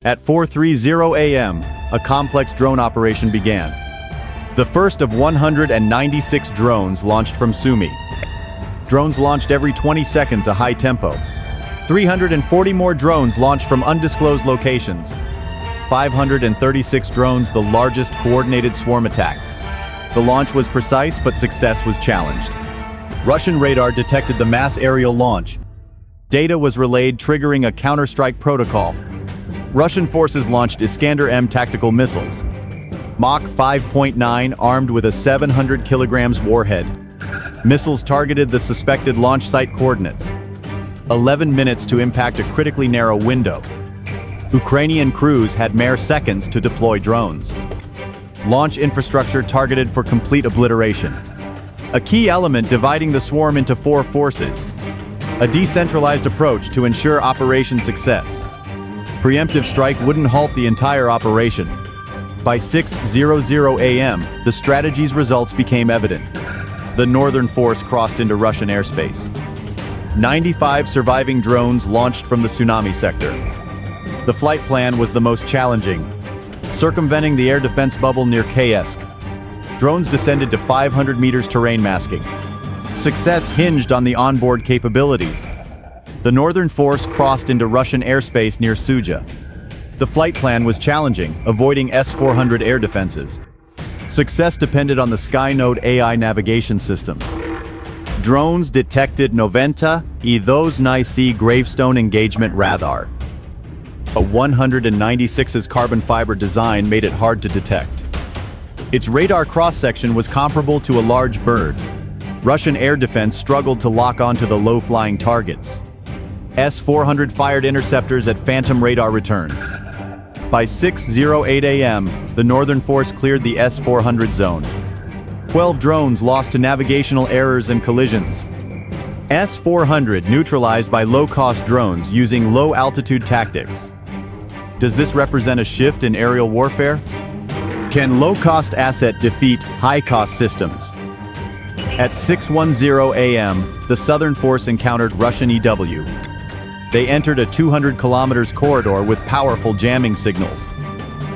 At 4:30 a.m., a complex drone operation began. The first of 196 drones launched from Sumi. Drones launched every 20 seconds, a high tempo. 340 more drones launched from undisclosed locations. 536 drones, the largest coordinated swarm attack. The launch was precise, but success was challenged. Russian radar detected the mass aerial launch. Data was relayed, triggering a counter-strike protocol. Russian forces launched Iskander-M tactical missiles. Mach 5.9, armed with a 700 kilograms warhead. Missiles targeted the suspected launch site coordinates. 11 minutes to impact a critically narrow window. Ukrainian crews had mere seconds to deploy drones. Launch infrastructure targeted for complete obliteration. A key element dividing the swarm into 4 forces. A decentralized approach to ensure operation success. Preemptive strike wouldn't halt the entire operation. By 6:00 a.m., the strategy's results became evident. The northern force crossed into Russian airspace. 95 surviving drones launched from the tsunami sector. The flight plan was the most challenging, circumventing the air defense bubble near Kiesk. Drones descended to 500 meters terrain masking. Success hinged on the onboard capabilities. The northern force crossed into Russian airspace near Suja. The flight plan was challenging, avoiding S-400 air defenses. Success depended on the Skynode AI navigation systems. Drones detected 92 gravestone engagement radar. A 196's carbon fiber design made it hard to detect. Its radar cross-section was comparable to a large bird. Russian air defense struggled to lock onto the low-flying targets. S-400 fired interceptors at phantom radar returns. By 6:08 a.m., the northern force cleared the S-400 zone. 12 drones lost to navigational errors and collisions. S-400 neutralized by low-cost drones using low-altitude tactics. Does this represent a shift in aerial warfare? Can low-cost asset defeat high-cost systems? At 6:10 a.m., the southern force encountered Russian EW. They entered a 200 kilometers corridor with powerful jamming signals.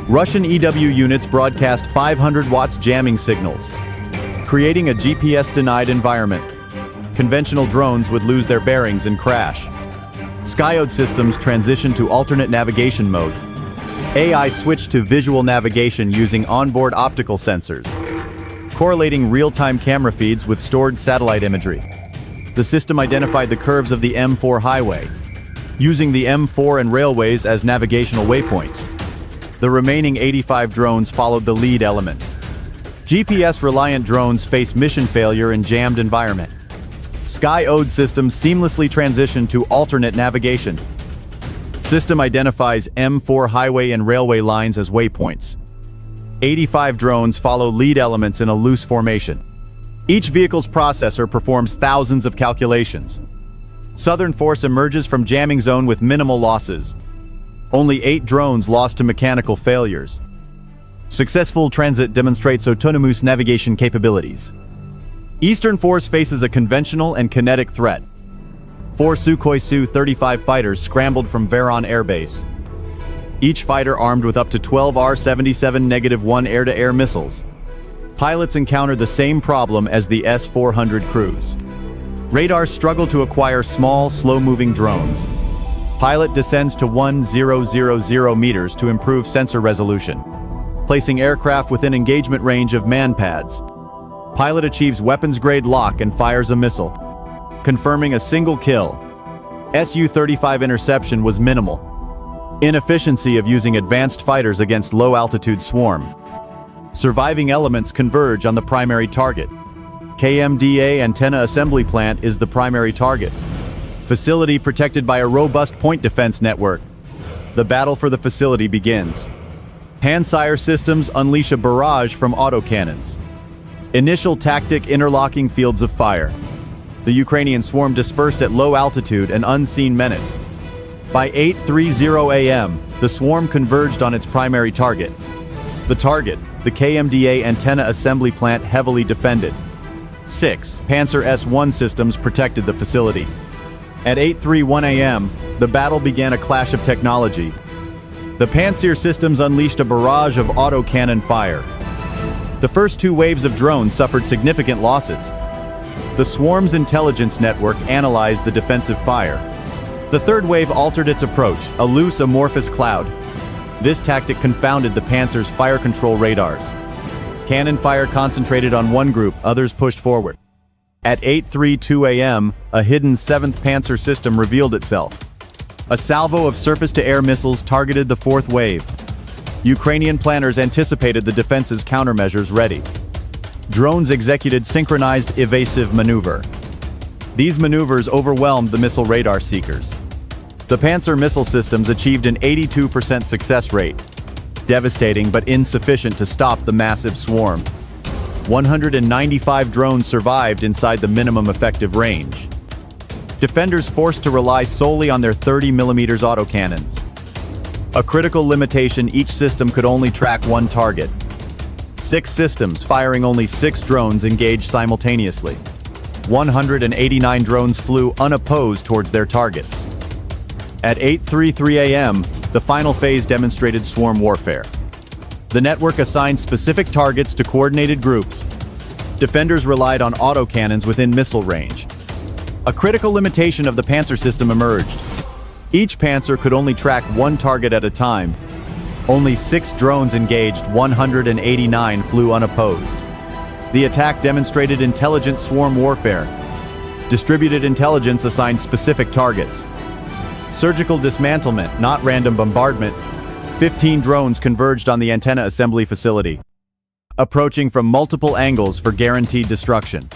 Russian EW units broadcast 500 watts jamming signals, creating a GPS-denied environment. Conventional drones would lose their bearings and crash. Skynode systems transitioned to alternate navigation mode. AI switched to visual navigation using onboard optical sensors, correlating real-time camera feeds with stored satellite imagery. The system identified the curves of the M4 highway, using the M4 and railways as navigational waypoints. The remaining 85 drones followed the lead elements. GPS-reliant drones face mission failure in jammed environment. Skynode systems seamlessly transition to alternate navigation. System identifies M4 highway and railway lines as waypoints. 85 drones follow lead elements in a loose formation. Each vehicle's processor performs thousands of calculations. Southern force emerges from jamming zone with minimal losses. Only 8 drones lost to mechanical failures. Successful transit demonstrates autonomous navigation capabilities. Eastern force faces a conventional and kinetic threat. 4 Sukhoi Su-35 fighters scrambled from Veron Air Base. Each fighter armed with up to 12 R-77-1 air-to-air missiles. Pilots encounter the same problem as the S-400 crews. Radar struggle to acquire small, slow-moving drones. Pilot descends to 1,000 meters to improve sensor resolution, placing aircraft within engagement range of man-pads. Pilot achieves weapons-grade lock and fires a missile, confirming a single kill. Su-35 interception was minimal. Inefficiency of using advanced fighters against low-altitude swarm. Surviving elements converge on the primary target. KMDA antenna assembly plant is the primary target. Facility protected by a robust point defense network. The battle for the facility begins. Handsire systems unleash a barrage from autocannons. Initial tactic interlocking fields of fire. The Ukrainian swarm dispersed at low altitude, an unseen menace. By 8:30 a.m., the swarm converged on its primary target. The target, the KMDA antenna assembly plant, heavily defended. 6 Panzer S-1 systems protected the facility. At 8:31 a.m., the battle began, a clash of technology. The Panzer systems unleashed a barrage of autocannon fire. The first two waves of drones suffered significant losses. The swarm's intelligence network analyzed the defensive fire. The third wave altered its approach, a loose amorphous cloud. This tactic confounded the Panzer's fire control radars. Cannon fire concentrated on one group, others pushed forward. At 8:32 a.m., a hidden 7th Panzer system revealed itself. A salvo of surface-to-air missiles targeted the fourth wave. Ukrainian planners anticipated the defense's countermeasures ready. Drones executed synchronized evasive maneuver. These maneuvers overwhelmed the missile radar seekers. The Panzer missile systems achieved an 82% success rate, devastating but insufficient to stop the massive swarm. 195 drones survived inside the minimum effective range. Defenders forced to rely solely on their 30mm autocannons. A critical limitation: each system could only track one target. 6 systems firing only 6 drones engaged simultaneously. 189 drones flew unopposed towards their targets. At 8:33 a.m., the final phase demonstrated swarm warfare. The network assigned specific targets to coordinated groups. Defenders relied on autocannons within missile range. A critical limitation of the Panzer system emerged. Each Panzer could only track one target at a time. Only 6 drones engaged, 189 flew unopposed. The attack demonstrated intelligent swarm warfare. Distributed intelligence assigned specific targets. Surgical dismantlement, not random bombardment. 15 drones converged on the antenna assembly facility, approaching from multiple angles for guaranteed destruction.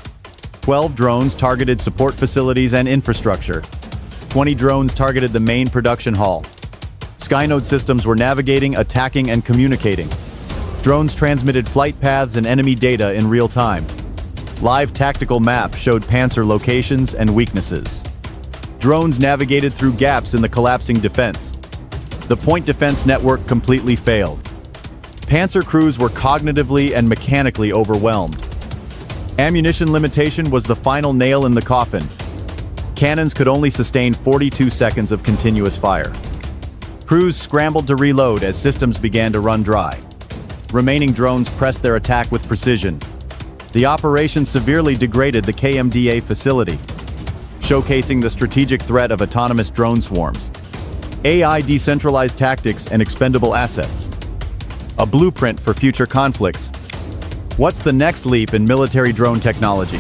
12 drones targeted support facilities and infrastructure. 20 drones targeted the main production hall. Skynode systems were navigating, attacking, and communicating. Drones transmitted flight paths and enemy data in real time. Live tactical maps showed Panzer locations and weaknesses. Drones navigated through gaps in the collapsing defense. The point defense network completely failed. Panzer crews were cognitively and mechanically overwhelmed. Ammunition limitation was the final nail in the coffin. Cannons could only sustain 42 seconds of continuous fire. Crews scrambled to reload as systems began to run dry. Remaining drones pressed their attack with precision. The operation severely degraded the KMDA facility, showcasing the strategic threat of autonomous drone swarms. AI decentralized tactics and expendable assets. A blueprint for future conflicts. What's the next leap in military drone technology?